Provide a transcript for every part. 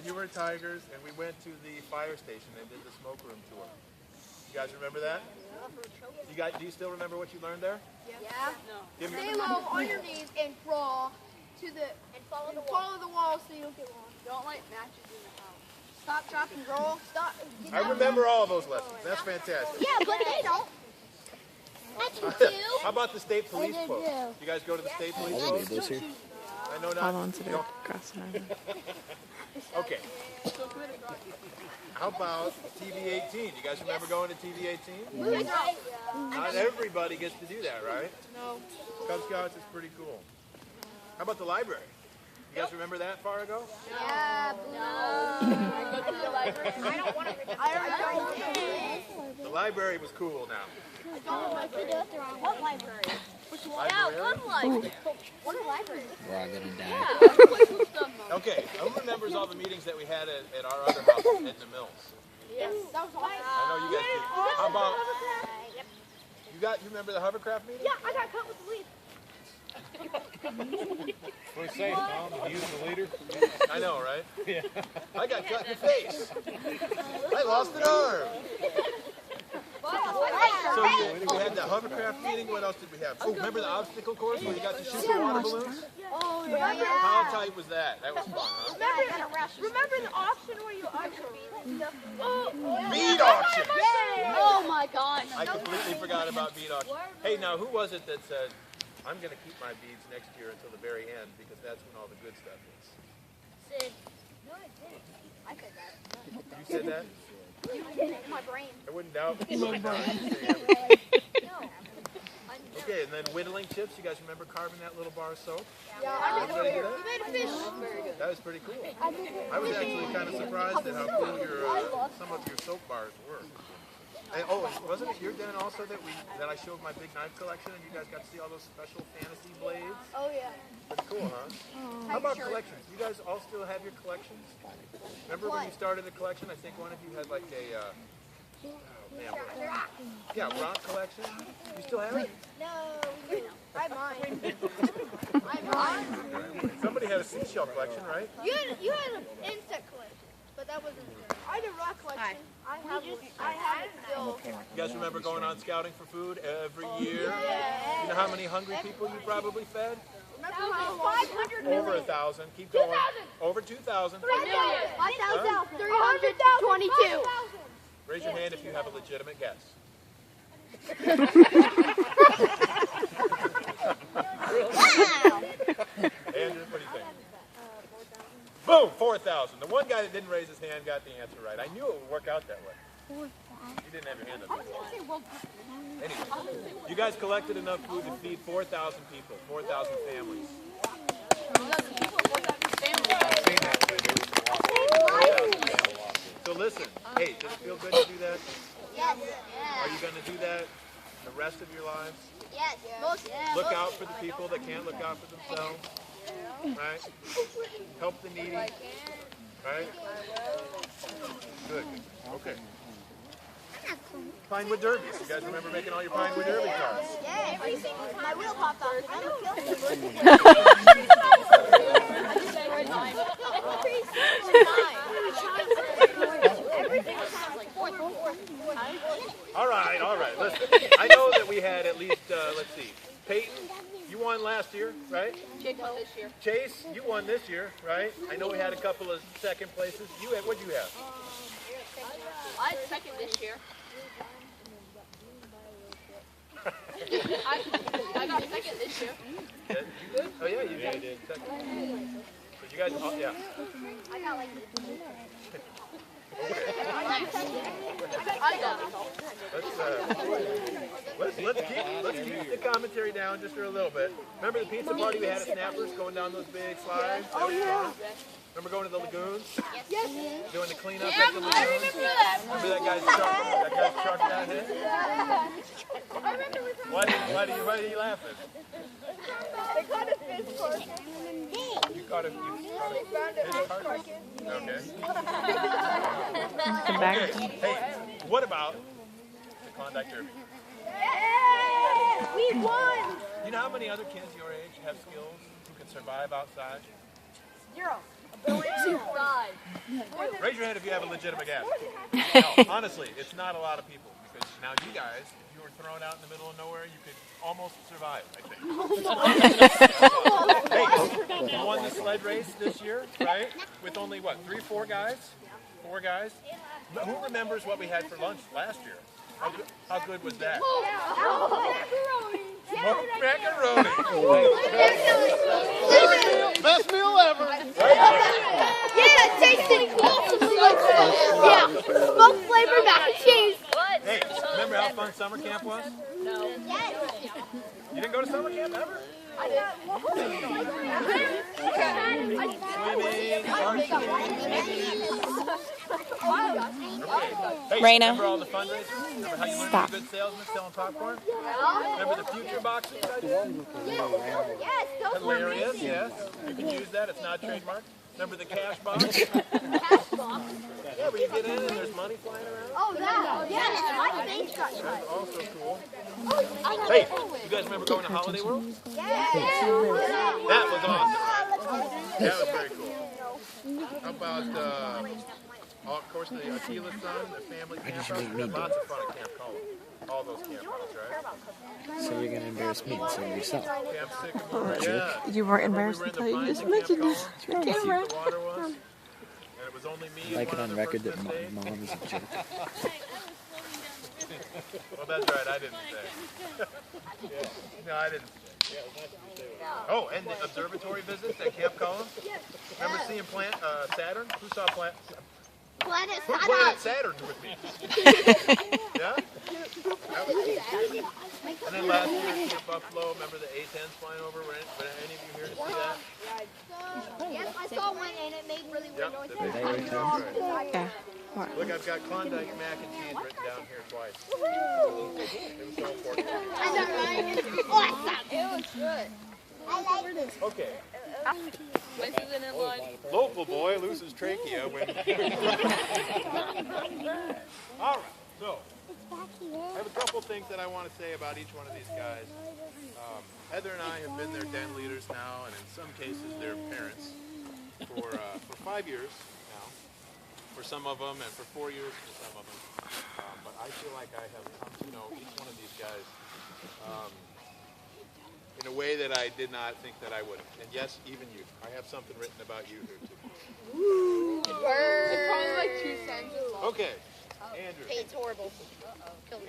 when you were at Tigers, and we went to the fire station and did the smoke room tour. You guys remember that? Do you still remember what you learned there? Yeah. No. Stay low on your knees and crawl to the follow the wall so you don't get lost. Don't light matches in the house. Stop, drop, and roll. Stop. I remember all those lessons. That's fantastic. Yeah, but they don't. I do. How about the state police post? You guys go to the state police post? I know not. Hold on to the crossing over. Okay. How about TV-18? You guys remember going to TV-18? Not everybody gets to do that, right? No. Cub Scouts is pretty cool. How about the library? You guys remember that far ago? Yeah, no. I go to the library. I don't want to. The library was cool now. What library? Which one? Library? Yeah, one library. What library? We're all gonna die. Yeah. Okay, who remembers all the meetings that we had at our other house at the Mills? Yes. That was awesome. I know you guys did. How about, you remember the hovercraft meeting? Yeah, I got cut with the lead. What do you say, Tom? You the leader? I know, right? Yeah. I got cut in the face. I lost an arm. So we had the hovercraft meeting. What else did we have? Oh, remember the obstacle course where you got to shoot the water balloons? Oh, yeah. How tight was that? That was fun, huh? Remember the auction where you auction? Bead auction! Oh my gosh. I completely forgot about bead auction. Hey, now who was it that said, I'm going to keep my beads next year until the very end because that's when all the good stuff is? Sid. No, I didn't. I said that. You said that? In my brain. I wouldn't doubt. Okay, and then whittling chips. You guys remember carving that little bar of soap? Yeah, I Everybody do that? We made a fish. That was pretty cool. I was actually kind of surprised at how cool some of your soap bars were. And, oh, wasn't it your den also that I showed my big knife collection and you guys got to see all those special fantasy blades? Oh yeah. Pretty cool, huh? How about collections? You guys all still have your collections? Remember when you started a collection? I think one of you had like a rock collection. You still have it? No, I have mine. I have mine. Somebody had a seashell collection, right? You had an insect collection, but that wasn't. I had a rock collection. I have it still. You guys remember going on scouting for food every year? Yeah. You know how many hungry people you probably fed? Remember how 500 million. Over 1,000. Keep going. 2,000. Over 2,000. 5,000. 322. Raise your hand if you have a legitimate guess. Andrew, what do you think? Boom, 4,000. The one guy that didn't raise his hand got the answer right. I knew it would work out that way. You didn't have your hand up. Anyway, you guys collected enough food to feed 4,000 people, 4,000 families. So listen, hey, does it feel good to do that? Yes. Are you going to do that the rest of your lives? Yes. Look out for the people that can't look out for themselves. Right? Help the needy. Right? Good. Okay. Pinewood derbies. You guys remember making all your Pinewood derby cards? Yeah, every single time. My wheel popped off. I don't All right. Listen, I know that we had at least, let's see, Peyton, you won last year, right? Chase won this year. Chase, you won this year, right? I know we had a couple of second places. What'd you have? I had second this year. I got second this year. You did? Oh yeah, you did. Second. But you guys, yeah. I got like Let's keep the commentary down just for a little bit. Remember the pizza party we had at Snappers, going down those big slides? Oh yeah. Remember going to the lagoons? Yes. Doing the cleanup at the lagoons? I remember that. Remember that guy's truck down here? I remember we Why are you laughing? They caught a fish carcass. You caught a fish carcass? Okay. Okay. Hey, what about the Klondike Derby? Yeah! We won! You know how many other kids your age have skills who can survive outside? 0. Raise your hand if you have a legitimate guess. No, honestly, it's not a lot of people because now you guys, if you were thrown out in the middle of nowhere, you could almost survive, I think. Hey, you won the sled race this year, right? With only what, 4 guys? 4 guys? But who remembers what we had for lunch last year? How good was that? Macaroni. Best meal ever. Yeah, it tasted awesome. Yeah, smoke flavored mac and cheese. Hey, remember how fun summer camp was? No. You didn't go to summer camp ever? I did. Hey, Raina. remember all the fundraisers? Remember how you learned to be a good salesman selling popcorn? Remember the future boxes I did? Yes, those were Hilarious, amazing. yes. You can use that, it's not trademarked. Remember the cash box? Cash box. Yeah, where you get in and there's money flying around. Oh, that. Yes, my face got cut. That's also cool. Hey, you guys remember going to Holiday World? Yes. That was awesome, right? That was very cool. How about, of course, the Akila's son, the family camphouse? We had lots of fun at Camp Cullen. All those campouts, right? So you're gonna embarrass me instead of yourself. Camp Sycamore, yeah. You weren't embarrassed We were in until you the just pines at mentioned Camp this Cullen. on camera. The water was. And it was only me I like and it one on other record that person my stayed. mom is a jerk. Well, that's right, I didn't say. No, I didn't say. Oh, and the observatory visits at Camp Cullen? Remember seeing Saturn? Who saw Planet Who Saturn. Planet Saturn with me? Yeah? That was cool. And then last year at Camp Buffalo, remember the A-10s flying over? Were any of you here to see that? Yes, I saw one and it made really weird Yep. noises. the big Yeah. What? Look, I've got Klondike mac and cheese written down here twice. It was so important. I know, right? It's awesome. It was good. I like this. Okay. Local boy loses trachea when... All right, so I have a couple things that I want to say about each one of these guys. Heather and I have been their den leaders now, and in some cases their parents, for 5 years now. For some of them, and for 4 years for some of them. But I feel like I have come to know each one of these guys in a way that I did not think that I would have. And yes, even you. I have something written about you here too. It's probably like 2 sentences long. Okay, Andrew. It's horrible.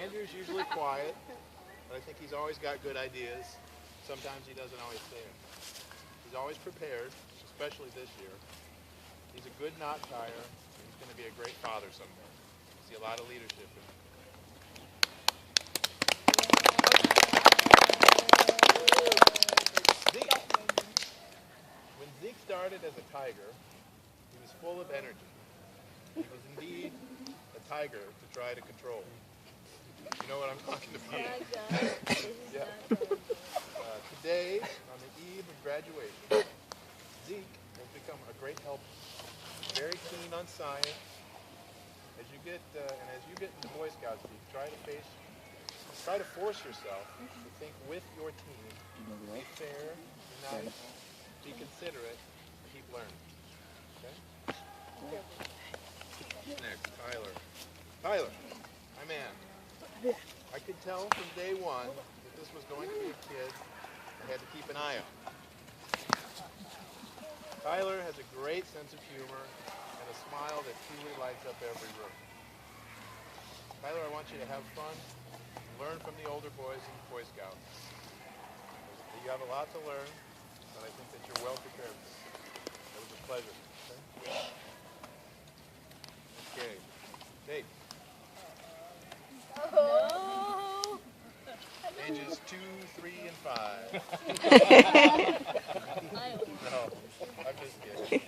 Andrew's usually quiet, but I think he's always got good ideas. Sometimes he doesn't always say them. He's always prepared, especially this year. He's a good knot tyer. He's going to be a great father someday. I see a lot of leadership in him. Zeke. When Zeke started as a tiger, he was full of energy. He was indeed a tiger to try to control. You know what I'm talking about? Yeah. Today, on the eve of graduation, Zeke has become a great helper. Very keen on science. As you get into Boy Scouts, Zeke, try to force yourself to think with your team. Be fair, be nice, be considerate, keep learning. Okay? Next, Tyler. Tyler, my man. I could tell from day one that this was going to be a kid I had to keep an eye on. Tyler has a great sense of humor and a smile that truly lights up every room. Tyler, I want you to have fun, learn from the older boys in the Boy Scouts. You have a lot to learn, but I think that you're well prepared. It was a pleasure. Okay. Dave. Oh. Ages 2, 3, and 5. No, I'm just kidding.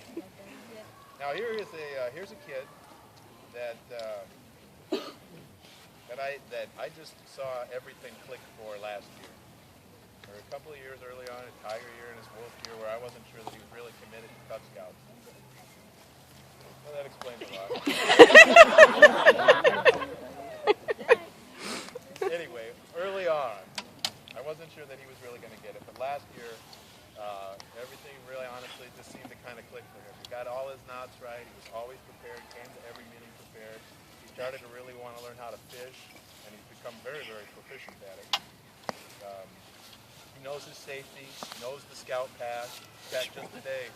Now here's a kid that I just saw everything click for last year. There were a couple of years early on, a Tiger year and his Wolf year, where I wasn't sure that he was really committed to Cub Scouts. Well, that explains a lot. Anyway, early on, I wasn't sure that he was really going to get it. But last year, everything really honestly just seemed to kind of click for him. He got all his knots right. He was always prepared, came to every meeting prepared. He started to really want to learn how to fish, and he's become very, very proficient at it. He knows his safety, he knows the scout pass. In fact, just today,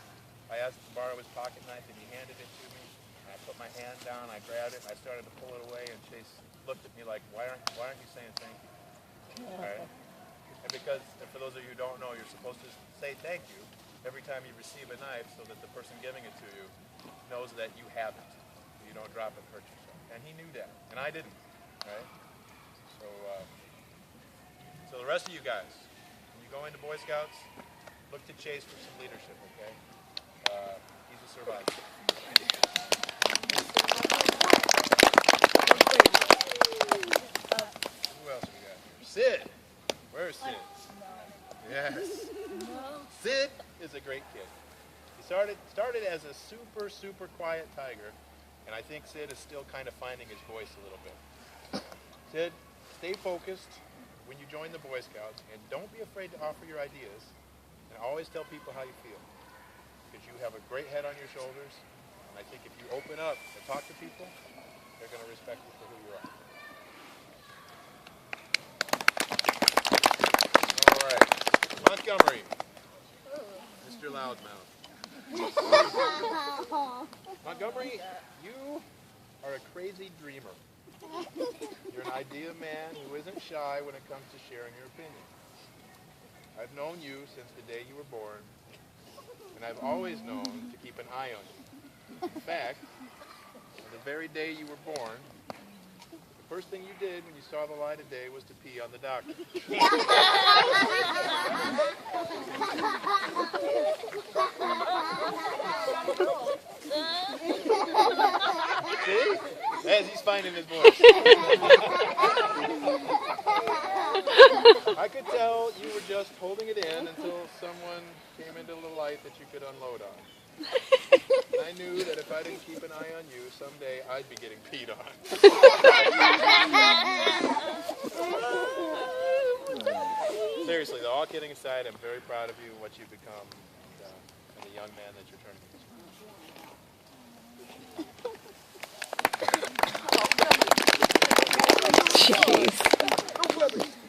I asked him to borrow his pocket knife, and he handed it to me. And I put my hand down, I grabbed it, and I started to pull it away, and Chase looked at me like, why aren't you saying thank you? All right? And because, and for those of you who don't know, you're supposed to say thank you every time you receive a knife so that the person giving it to you knows that you have it. So you don't drop it and hurt yourself. And he knew that, and I didn't. Right? So the rest of you guys, when you go into Boy Scouts, look to Chase for some leadership, okay? He's a survivor. Who else we got here? Sid! Where's Sid? Yes. Sid is a great kid. He started as a super quiet tiger, and I think Sid is still kind of finding his voice a little bit. Sid, stay focused when you join the Boy Scouts, and don't be afraid to offer your ideas, and always tell people how you feel, because you have a great head on your shoulders, and I think if you open up and talk to people, they're going to respect you for who you are. All right, Montgomery, Mr. Loudmouth. Montgomery, you are a crazy dreamer. You're an idea man who isn't shy when it comes to sharing your opinion. I've known you since the day you were born, and I've always known to keep an eye on you. In fact, on the very day you were born, the first thing you did when you saw the light of day was to pee on the doctor. See? As he's finding his voice. I could tell you were just holding it in until someone came into the light that you could unload on. And I knew that if I didn't keep an eye on you, someday I'd be getting peed on. Seriously, though, all kidding aside, I'm very proud of you and what you've become and the young man that you're turning into. Jeez.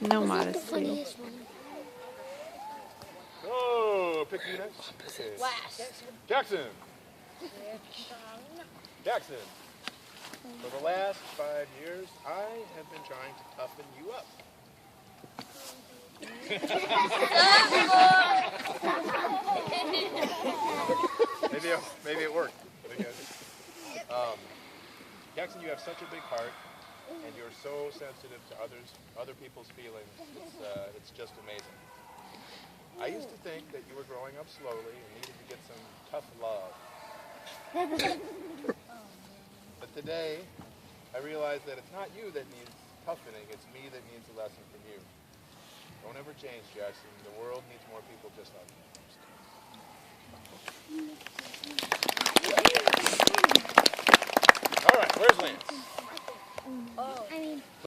No modesty. Oh, pick you next. Okay. Jackson. Jackson. For the last 5 years, I have been trying to toughen you up. Maybe it worked. Jackson, you have such a big heart, and you're so sensitive to other people's feelings. It's just amazing. I used to think that you were growing up slowly and needed to get some tough love. But today, I realize that it's not you that needs toughening, it's me that needs a lesson from you. Don't ever change, Jackson. The world needs more people just like